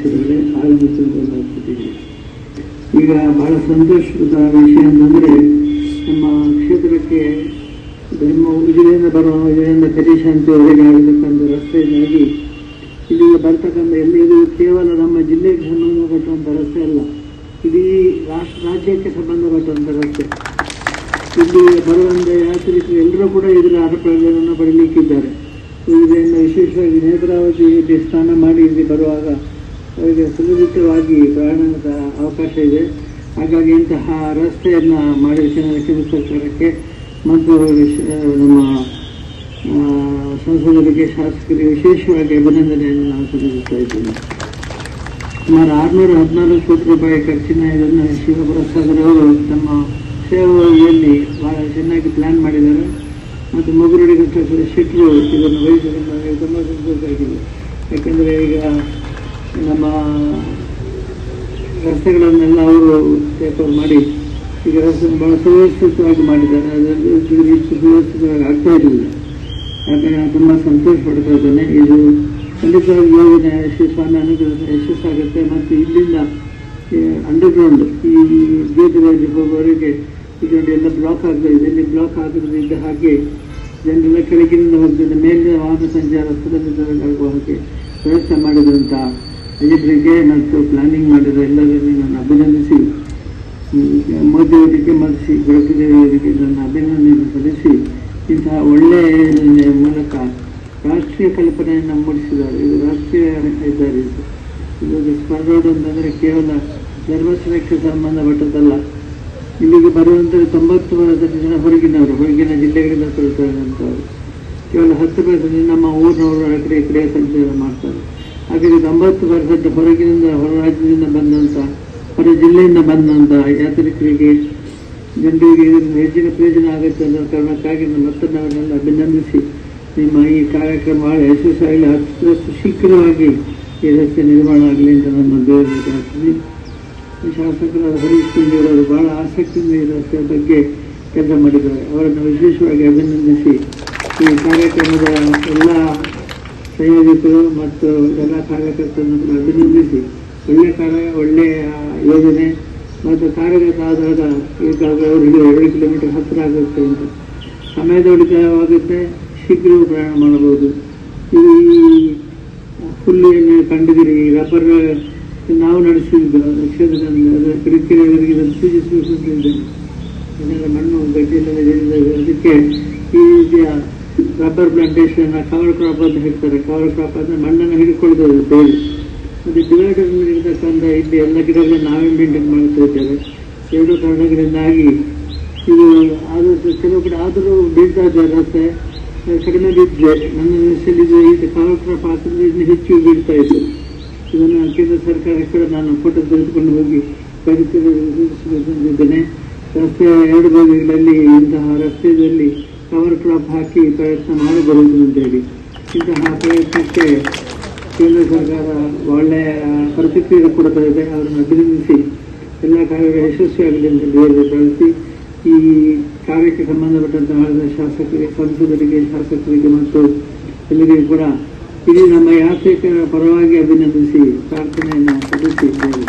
ಅಧ್ಯಕ್ಷರುಗಳೇ ಆಗಮಿಸಿದ್ದೀವಿ. ಈಗ ಬಹಳ ಸಂತೋಷದ ವಿಷಯ ಅಂತಂದರೆ, ನಮ್ಮ ಕ್ಷೇತ್ರಕ್ಕೆ ಉಜಿರೆಯಿಂದ ಉಜಿರೆಯಿಂದ ಕರಿಶಾಂತಿವರೆಗೆ ಆಗತಕ್ಕಂಥ ರಸ್ತೆಯಿಂದಾಗಿ ಇಲ್ಲಿಗೆ ಬರ್ತಕ್ಕಂಥ ಇದು ಕೇವಲ ನಮ್ಮ ಜಿಲ್ಲೆಗೆ ಸಂಬಂಧಪಟ್ಟಂಥ ರಸ್ತೆ ಅಲ್ಲ, ಇಡೀ ರಾಜ್ಯಕ್ಕೆ ಸಂಬಂಧಪಟ್ಟಂಥ ರಸ್ತೆ. ಇಲ್ಲಿ ಬರುವಂಥ ಯಾತ್ರಿಕರು ಎಲ್ಲರೂ ಕೂಡ ಇದರ ಪ್ರಯೋಜನವನ್ನು ಪಡೆಯಲಿಕ್ಕಿದ್ದಾರೆ. ಇದರಿಂದ ವಿಶೇಷವಾಗಿ ನೇತ್ರಾವತಿಯಲ್ಲಿ ಸ್ನಾನ ಮಾಡಿ ಇಲ್ಲಿ ಬರುವಾಗ ಅವರಿಗೆ ಸುಲಲಿತವಾಗಿ ಪ್ರಯಾಣದ ಅವಕಾಶ ಇದೆ. ಹಾಗಾಗಿ ಇಂತಹ ರಸ್ತೆಯನ್ನು ಮಾಡಿದ ಕೇಂದ್ರ ಸರ್ಕಾರಕ್ಕೆ ಮತ್ತು ನಮ್ಮ ಸಂಸದರಿಗೆ, ಶಾಸಕರಿಗೆ ವಿಶೇಷವಾಗಿ ಅಭಿನಂದನೆಯನ್ನು ನಾನು ಸಲ್ಲಿಸ್ತಾ ಇದ್ದೇನೆ. ಸುಮಾರು 614 ಕೋಟಿ ರೂಪಾಯಿ ಖರ್ಚಿನ ಇದನ್ನು ಶಿವಪ್ರಸಾದರವರು ತಮ್ಮ ಸೇವೆಯಲ್ಲಿ ಬಹಳ ಚೆನ್ನಾಗಿ ಪ್ಲ್ಯಾನ್ ಮಾಡಿದ್ದಾರೆ ಮತ್ತು ಮುಗುರುಡಿ ಶೆಟ್ಟರು ಇದನ್ನು ವಹಿಸಿಕೊಂಡು ನನಗೆ ತುಂಬ ಸಂತೋಷ ಆಗಿದೆ. ಯಾಕೆಂದರೆ ಈಗ ನಮ್ಮ ರಸ್ತೆಗಳನ್ನೆಲ್ಲ ಅವರು ಟೇಕ್ ಓವರ್ ಮಾಡಿ ಈಗ ರಸ್ತೆಯನ್ನು ಭಾಳ ಸುವ್ಯವಸ್ಥಿತವಾಗಿ ಮಾಡಿದ್ದಾರೆ. ಅದರಲ್ಲಿ ಸುವ್ಯವಸ್ಥಿತವಾಗಿ ಆಗ್ತಾ ಇರಲಿಲ್ಲ. ಯಾಕಂದರೆ ನಾನು ತುಂಬ ಸಂತೋಷ ಪಡ್ತಾ ಇದ್ದೇನೆ. ಇದು ಖಂಡಿತವಾಗಿ ಯೋಜನೆ ಸ್ವಾಮಿ ಅನುಗ್ರಹ ಯಶಸ್ಸಾಗುತ್ತೆ ಮತ್ತು ಇಲ್ಲಿಂದ ಅಂಡರ್ಗ್ರೌಂಡ್ ಈ ಗೇಟ್ಗಳಲ್ಲಿ ಹೋಗುವವರೆಗೆ ಇದರಲ್ಲಿ ಎಲ್ಲ ಬ್ಲಾಕ್ ಆಗ್ತಾ ಇದೆ. ಇಲ್ಲಿ ಬ್ಲಾಕ್ ಆಗದಿದ್ದ ಹಾಗೆ ಜನರೆಲ್ಲ ಕೆಳಗಿನಿಂದ ಹೋಗ್ತಿದ್ದ ಮೇಲಿನ ವಾಹನ ಸಂಚಾರ ಸುಲಭವಾಗುವ ಹಾಗೆ ವ್ಯವಸ್ಥೆ ಮಾಡಿದಂಥ ಜನರಿಗೆ ಮತ್ತು ಪ್ಲಾನಿಂಗ್ ಮಾಡಿದ ಎಲ್ಲರನ್ನು ನಾನು ಅಭಿನಂದಿಸಿ, ಮೋದಿಯವರಿಗೆ ಮತ್ತು ಗೃಹದೇವರಿಗೆ ನನ್ನ ಅಭಿನಂದನೆಯನ್ನು ಸಲ್ಲಿಸಿ, ಇಂತಹ ಒಳ್ಳೆಯ ಯೋಜನೆಯ ಮೂಲಕ ರಾಷ್ಟ್ರೀಯ ಕಲ್ಪನೆಯನ್ನು ಮೂಡಿಸಿದ್ದಾರೆ. ಇದು ರಾಷ್ಟ್ರೀಯ ಹೆದ್ದಾರಿ. ಇದು ಸ್ಪರ್ ರೋಡ್ ಅಂತಂದರೆ ಕೇವಲ ಧರ್ಮಸ್ಥಳಕ್ಕೆ ಸಂಬಂಧಪಟ್ಟದ್ದಲ್ಲ. ಇಲ್ಲಿಗೆ ಬರುವಂಥ 90% ಜನ ಹೊರಗಿನ ಜಿಲ್ಲೆಗಳಿಂದ ಬರುತ್ತಂಥವ್ರು. ಕೇವಲ 10% ನಮ್ಮ ಊರಿನವರು ಆ ಕಡೆ ಈ ಕಡೆ ಸಂಚಾರ ಮಾಡ್ತಾರೆ. ಹಾಗಾಗಿ 90% ಹೊರ ರಾಜ್ಯದಿಂದ ಬಂದಂಥ, ಹೊರ ಜಿಲ್ಲೆಯಿಂದ ಬಂದಂಥ ಯಾತ್ರಿಕರಿಗೆ, ಜನರಿಗೆ ಇದರಿಂದ ಹೆಚ್ಚಿನ ಪ್ರಯೋಜನ ಆಗುತ್ತೆ ಅನ್ನೋ ಕಾರಣಕ್ಕಾಗಿ ಮತ್ತೊಮ್ಮೆ ಅವರನ್ನೆಲ್ಲ ಅಭಿನಂದಿಸಿ, ನಿಮ್ಮ ಈ ಕಾರ್ಯಕ್ರಮ ಬಹಳ ಯಶಸ್ವಿಯಾಗಲಿ, ಅಷ್ಟು ಶೀಘ್ರವಾಗಿ ಈ ರಸ್ತೆ ನಿರ್ಮಾಣ ಆಗಲಿ ಅಂತ ನನ್ನ ದೇವರಿಗೆ ಶಾಸಕರಾದ ಹರೀಶ್ ಕುಂಜಿಯವರು ಬಹಳ ಆಸಕ್ತಿಯಿಂದ ಈ ರಸ್ತೆಯ ಬಗ್ಗೆ ಕೆಲಸ ಮಾಡಿದ್ದಾರೆ. ಅವರನ್ನು ವಿಶೇಷವಾಗಿ ಅಭಿನಂದಿಸಿ, ಈ ಕಾರ್ಯಕ್ರಮದ ಎಲ್ಲ ಸಂಯೋಜಕರು ಮತ್ತು ಎಲ್ಲ ಕಾರ್ಯಕರ್ತರನ್ನು ಅಭಿನಂದಿಸಿ, ಒಳ್ಳೆಯ ಯೋಜನೆ ಮತ್ತು ಕಾರ್ಯಗತ ಆದಾಗ ಈಗಾಗಲೇ ಅವರಿಗೆ 2 ಕಿಲೋಮೀಟರ್ ಹತ್ತಿರ ಆಗುತ್ತೆ ಅಂತ ಸಮಯದ ಉಳಿತಾಯವಾಗುತ್ತೆ, ಶೀಘ್ರವೂ ಪ್ರಯಾಣ ಮಾಡಬಹುದು. ಈ ಹುಲ್ಲಿಯನ್ನು ಕಂಡಿದ್ದೀರಿ, ರಬ್ಬರ್ ನಾವು ನಡೆಸಿದ್ದು ಕ್ಷೇತ್ರದಲ್ಲಿ ಅದರ ಕಿರಿಕಿರಿಯವರಿಗೆ ಇದನ್ನು ಸೂಚಿಸಬೇಕು ಅಂತ ಇದ್ದೇನೆ. ಇದೆಲ್ಲ ಮಣ್ಣು ಗಡ್ಡೆಯಲ್ಲೆಲ್ಲ ಜರಿದಾಗ ಅದಕ್ಕೆ ಈ ರೀತಿಯ ರಬ್ಬರ್ ಪ್ಲಾಂಟೇಶನ್ ಕವರ್ ಕ್ರಾಪ್ ಅಂತ ಹೇಳ್ತಾರೆ. ಕವರ್ ಕ್ರಾಪ್ ಅಂದರೆ ಮಣ್ಣನ್ನು ಹಿಡ್ಕೊಳ್ತದೆ ಬೇರೆ. ಮತ್ತು ಡಿವೈಡರ್ ಇರತಕ್ಕಂಥ ಇಲ್ಲಿ ಎಲ್ಲ ಗಿಡಗಳನ್ನು ನಾವೇ ಮೇಂಟೈನ್ ಮಾಡ್ತಾ ಇದ್ದೇವೆ. 2 ಕಾರಣಗಳಿಂದಾಗಿ ಇದು ಆದಷ್ಟು ಕೆಲವು ಕಡೆ ಆದರೂ ಬೀಳ್ತಾ ಇದ್ದಾರೆ. ರಸ್ತೆ ಕಡಿಮೆ ಬಿದ್ದರೆ ನನ್ನ ದೃಷ್ಟಿಯಲ್ಲಿ ಇದು ಕವರ್ ಕ್ರಾಪ್ ಹಾಕಿದ್ರೆ ಇನ್ನು ಹೆಚ್ಚು ಬೀಳ್ತಾ ಇತ್ತು. ಇದನ್ನು ಕೇಂದ್ರ ಸರ್ಕಾರ ಕೂಡ ನಾನು ಫೋಟೋ ತೆಗೆದುಕೊಂಡು ಹೋಗಿ ಪರಿಸ್ಥಿತಿದ್ದೇನೆ. ರಸ್ತೆಯ 2 ಬದಿಗಳಲ್ಲಿ ಇಂತಹ ರಸ್ತೆಯಲ್ಲಿ ಕವರ್ ಕ್ರಾಪ್ ಹಾಕಿ ಪ್ರಯತ್ನ ಮಾಡಬಹುದು ಅಂತೇಳಿ, ಇಂತಹ ಪ್ರಯತ್ನಕ್ಕೆ ಕೇಂದ್ರ ಸರ್ಕಾರ ಒಳ್ಳೆಯ ಪ್ರತಿಕ್ರಿಯೆ ಕೊಡ್ತಾ ಇದೆ. ಅವರನ್ನು ಅಭಿನಂದಿಸಿ ಎಲ್ಲ ಕಾರ್ಯಗಳು ಯಶಸ್ವಿಯಾಗಲಿ ಅಂತ ಬೇರೆ ಬಳಸಿ, ಈ ಕಾರ್ಯಕ್ಕೆ ಸಂಬಂಧಪಟ್ಟಂತೆ ಮಾಡಿದ ಶಾಸಕರಿಗೆ, ಸಂಸದರಿಗೆ, ಶಾಸಕರಿಗೆ ಮತ್ತು ಎಲ್ಲರಿಗೂ ಕೂಡ ಇಡೀ ನಮ್ಮ ಯಾತ್ರಿಕರ ಪರವಾಗಿ ಅಭಿನಂದಿಸಿ ಪ್ರಾರ್ಥನೆಯನ್ನು ಸಲ್ಲಿಸಿದ್ದೇವೆ.